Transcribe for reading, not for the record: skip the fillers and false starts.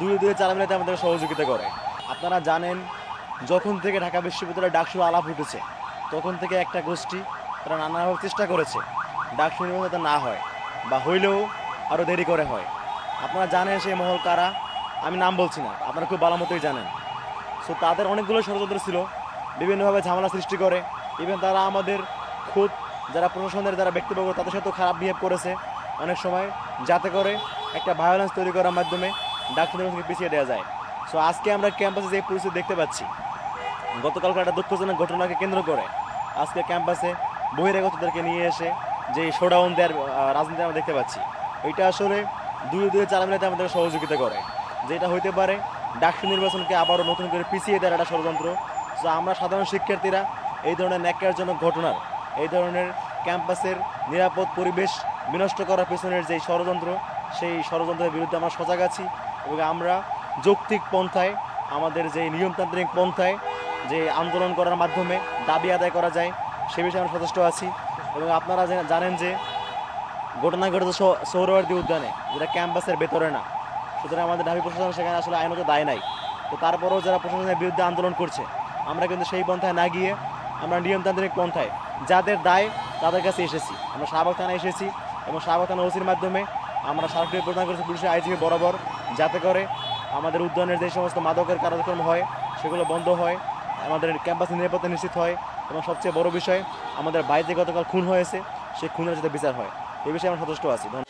দুয়ে চারা মিলাতে আমাদের সহযোগিতা করে। আপনারা জানেন, যখন থেকে ঢাকা বিশ্ববিদ্যালয়ে ডাকসুর আলাপ উঠেছে তখন থেকে একটা গোষ্ঠী তারা নানাভাবে চেষ্টা করেছে ডাকসু নির্বাচন যাতে না হয়, বা হইলেও আরও দেরি করে হয়। আপনারা জানেন সেই মহল কারা, আমি নাম বলছি না, আপনারা খুব ভালো মতোই জানেন। সো তাদের অনেকগুলো ষড়যন্ত্র ছিল, বিভিন্নভাবে ঝামেলা সৃষ্টি করে। ইভেন তারা আমাদের খুদ যারা প্রশাসনের যারা ব্যক্তিবর্গ তাদের সাথেও খারাপ বিহেভ করেছে অনেক সময়, যাতে করে একটা ভায়োলেন্স তৈরি করার মাধ্যমে ডাকসু নির্বাচনকে পিছিয়ে দেওয়া যায়। সো আজকে আমরা ক্যাম্পাসে যে পরিস্থিতি দেখতে পাচ্ছি, গতকালকে একটা দুঃখজনক ঘটনাকে কেন্দ্র করে আজকে ক্যাম্পাসে বহিরাগতদেরকে নিয়ে এসে যে শোডাউন দেওয়ার রাজনীতি আমরা দেখতে পাচ্ছি, এটা আসলে দুয়ে চারা মিলাতে আমাদের সহযোগিতা করে। যেটা হইতে পারে ডাকসু নির্বাচনকে আবারও নতুন করে পিছিয়ে দেওয়ার একটা ষড়যন্ত্র। সো আমরা সাধারণ শিক্ষার্থীরা এই ধরনের ন্যাক্কারজনক ঘটনার, এই ধরনের ক্যাম্পাসের নিরাপদ পরিবেশ বিনষ্ট করার পেছনের যেই ষড়যন্ত্র, সেই ষড়যন্ত্রের বিরুদ্ধে আমরা সজাগ আছি এবং আমরা যৌক্তিক পন্থায়, আমাদের যে নিয়মতান্ত্রিক পন্থায় যে আন্দোলন করার মাধ্যমে দাবি আদায় করা যায় সে বিষয়ে আমরা সচেষ্ট আছি। এবং আপনারা জানেন যে ঘটনা ঘটেছে সোহরাওয়ার্দী উদ্যানে, যেটা ক্যাম্পাসের ভেতরে না। সুতরাং আমাদের ঢাবি প্রশাসন সেখানে আসলে আইনত দায় নাই। তো তারপরেও যারা প্রশাসনের বিরুদ্ধে আন্দোলন করছে, আমরা কিন্তু সেই পন্থায় না গিয়ে আমরা নিয়মতান্ত্রিক পন্থায় যাদের দায় তাদের কাছে এসেছি। আমরা শাহবাগ থানায় এসেছি এবং শাহবাগ থানা ওসির মাধ্যমে আমরা স্মারকলিপি প্রদান করেছি পুলিশের আইজিপি বরাবর, যাতে করে আমাদের উদ্যানের যে সমস্ত মাদকের কার্যক্রম হয় সেগুলো বন্ধ হয়, আমাদের ক্যাম্পাসের নিরাপত্তা নিশ্চিত হয় এবং সবচেয়ে বড় বিষয় আমাদের বাইরে গতকাল খুন হয়েছে সেই খুনের যাতে বিচার হয়, এই বিষয়ে আমরা সন্তুষ্ট আছি। ধন্যবাদ।